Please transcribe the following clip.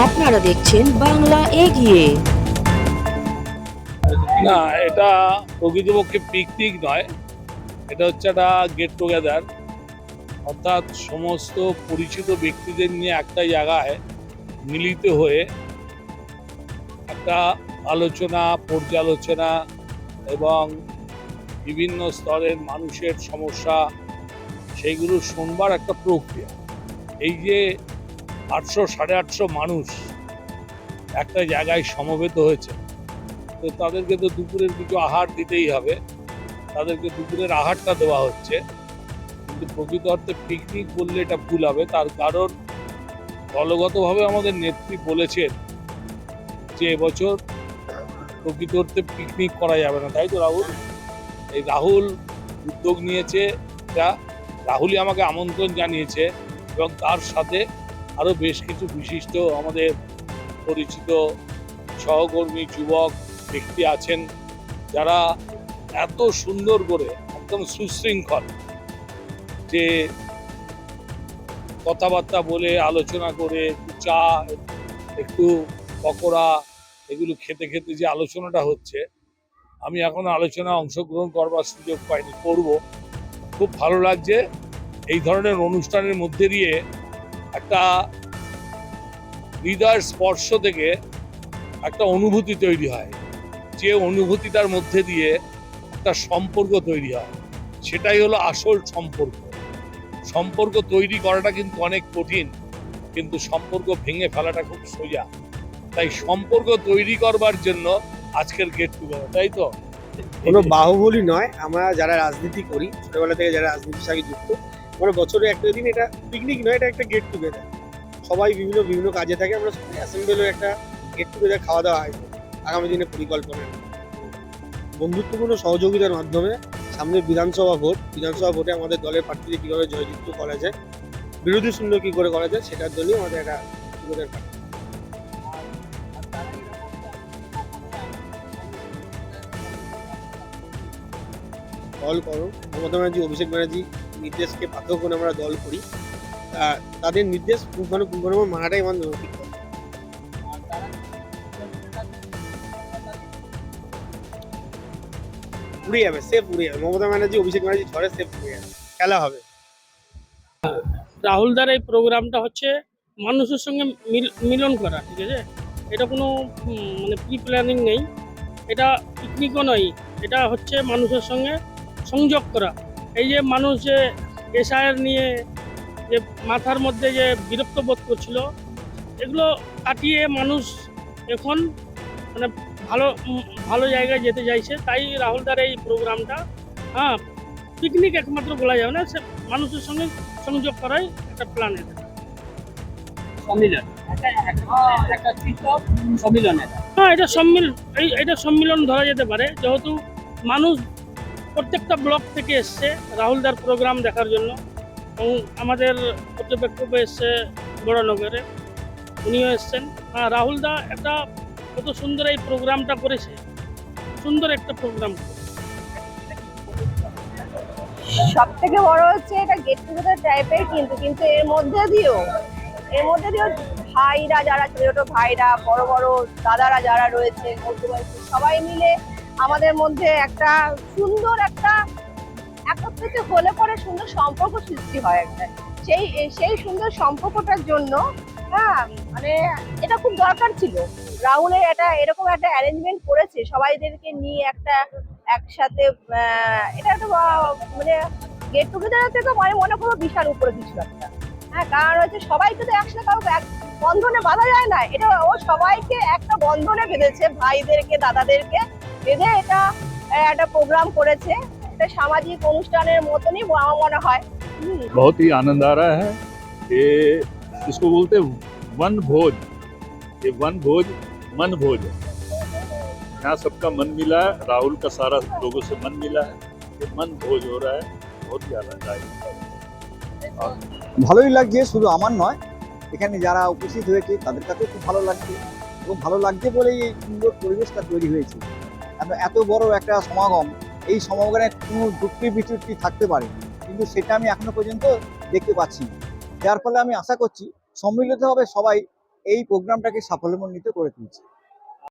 আপনারা দেখছেন বাংলা এগিয়ে। না, এটা প্রকৃতপক্ষে পিকনিক নয়, এটা হচ্ছে একটা গেট টুগেদার। অর্থাৎ সমস্ত পরিচিত ব্যক্তিদের নিয়ে একটা জায়গায় মিলিত হয়ে একটা আলোচনা, পর্যালোচনা এবং বিভিন্ন স্তরের মানুষের সমস্যা সেইগুলো শুনবার একটা প্রক্রিয়া। এই যে 800-850 মানুষ একটা জায়গায় সমবেত হয়েছে, তো তাদেরকে তো দুপুরের কিছু আহার দিতেই হবে, তাদেরকে দুপুরের আহারটা দেওয়া হচ্ছে। কিন্তু প্রকৃত অর্থে পিকনিক বললে এটা ভুল হবে, তার কারণ দলগতভাবে আমাদের নেত্রী বলেছেন যে এবছর প্রকৃত অর্থে পিকনিক করা যাবে না, তাই তো রাহুল? এই রাহুল উদ্যোগ নিয়েছে, এটা রাহুলই আমাকে আমন্ত্রণ জানিয়েছে এবং তার সাথে আরো বেশ কিছু বিশিষ্ট আমাদের পরিচিত সহকর্মী যুবক ব্যক্তি আছেন, যারা এত সুন্দর করে একদম সুশৃঙ্খল যে কথাবার্তা বলে আলোচনা করে একটু চা, একটু পকোড়া, এগুলো খেতে খেতে যে আলোচনাটা হচ্ছে, আমি এখনো আলোচনা অংশগ্রহণ করবার সুযোগ পাইনি, করব। খুব ভালো লাগছে। এই ধরনের অনুষ্ঠানের মধ্যে দিয়ে একটা হৃদয়ের স্পর্শ থেকে একটা অনুভূতি তৈরি হয়, যে অনুভূতিটার মধ্যে দিয়ে একটা সম্পর্ক তৈরি হয়, সেটাই হলো আসল সম্পর্ক। সম্পর্ক তৈরি করাটা কিন্তু অনেক কঠিন, কিন্তু সম্পর্ক ভেঙে ফেলাটা খুব সোজা। তাই সম্পর্ক তৈরি করবার জন্য আজকের গেট টুগেদার, তাই তো? কোনো বাহুবলী নয়, আমরা যারা রাজনীতি করি, ছোটবেলা থেকে যারা রাজনীতির সঙ্গে যুক্ত, আমরা বছরে একটা দিন, এটা পিকনিক নয়, এটা একটা গেট টুগেদার। সবাই বিভিন্ন বিভিন্ন কাজে থাকে, আমরা সবাই অ্যাসেম্বল হয়ে একটা গেট টুগেদার খাওয়া দাওয়া হয় আগামী দিনে পরিকল্পনা। বন্ধুত্বপূর্ণ সহযোগিতার মাধ্যমে সামনে বিধানসভা ভোটে আমাদের দলের প্রার্থীদের কীভাবে জয়যুক্ত করা যায়, বিরোধী শূন্য কী করে করা যায়, সেটার জন্যই আমাদের একটা টুগেদার। দল করো, মমতা ব্যানার্জি, অভিষেক ব্যানার্জি নির্দেশকে পাথর করে আমরা দল করি। তাদের নির্দেশ পুঙ্খানুপুঙ্খানু মানাটাই আমার নৈতিক কথা। উড়ে যাবে, সেফ উড়ে যাবে। মমতা ব্যানার্জি, অভিষেক ব্যানার্জি ঝড়ে সেফ উড়ে যাবে, খেলা হবে। রাহুলদার এই প্রোগ্রামটা হচ্ছে মানুষের সঙ্গে মিলন করা, ঠিক আছে? এটা কোনো মানে প্রি প্ল্যানিং নেই, এটা পিকনিকও নয়, এটা হচ্ছে মানুষের সঙ্গে সংযোগ করা। এই যে মানুষ যে এসআইআর নিয়ে যে মাথার মধ্যে যে বিরক্ত বোধ করছিল, এগুলো কাটিয়ে মানুষ এখন মানে ভালো ভালো জায়গায় যেতে চাইছে। তাই রাহুলদার এই প্রোগ্রামটা, হ্যাঁ, পিকনিক একমাত্র বলা যাবে না, সে মানুষের সঙ্গে সংযোগ করাই একটা প্ল্যান। সম্মিলন, একটা কৃষক সম্মিলন। হ্যাঁ, এটা সম্মিলন ধরা যেতে পারে, যেহেতু মানুষ প্রত্যেকটা ব্লক থেকে এসছে রাহুলদার প্রোগ্রাম দেখার জন্য, এবং আমাদের পর্যবেক্ষক এসছে বড়নগরে, উনিও এসছেন। হ্যাঁ, রাহুলদা একটা কত সুন্দর এই প্রোগ্রামটা করেছে, সুন্দর একটা প্রোগ্রাম। সব থেকে বড় হচ্ছে এটা গেট টুগেদার টাইপের, কিন্তু এর মধ্যে দিয়েও ভাইরা, যারা ছোট ছোট ভাইরা, বড় বড় দাদারা যারা রয়েছে, মধ্যবয়সী সবাই মিলে আমাদের মধ্যে একটা সুন্দর একটা একত্রিত হলে পরে সুন্দর সম্পর্ক সৃষ্টি হয় একটা। সেই সুন্দর সম্পর্কটার জন্য, হ্যাঁ, মানে এটা খুব দরকার ছিল। রাহুলের এরকম একটা অ্যারেঞ্জমেন্ট করেছে সবাইদেরকে নিয়ে একটা একসাথে। এটা একটা মানে গেট টুগেদার থেকে মানে মনে করবো বিশাল উপরে কিছু একটা। হ্যাঁ, কারণ হচ্ছে সবাইকে তো একসাথে কাউকে এক বন্ধনে বাঁধা যায় না, এটা ও সবাইকে একটা বন্ধনে বেঁধেছে, ভাইদেরকে দাদাদেরকে বেঁধে এটা একটা প্রোগ্রাম করেছে। এটা সামাজিক অনুষ্ঠানের মতনই আমার মনে হয়। बहुत ही आनंद आ रहा है। ये इसको बोलते हैं वन भोज। ये वन भोज मन भोज है। यहाँ सबका मन मिला है, राहुल का सारा लोगों से मन मिला है, ये मन भोज हो रहा है, बहुत ही आनंददायक। ভালোই লাগছে, শুধু আমার নয়, এখানে যারা উপস্থিত হয়েছে তাদের কাছেও খুব ভালো লাগছে, এবং ভালো লাগছে বলেই এই সুন্দর পরিবেশটা তৈরি হয়েছে। এত বড় একটা সমাগম, এই সমাগমে কোনো যুক্তি বিচ্যুতি থাকতে পারে, কিন্তু সেটা আমি এখনো পর্যন্ত দেখতে পাচ্ছি না। যার ফলে আমি আশা করছি সম্মিলিতভাবে সবাই এই প্রোগ্রামটাকে সাফল্যমণ্ডিত করে তুলছে।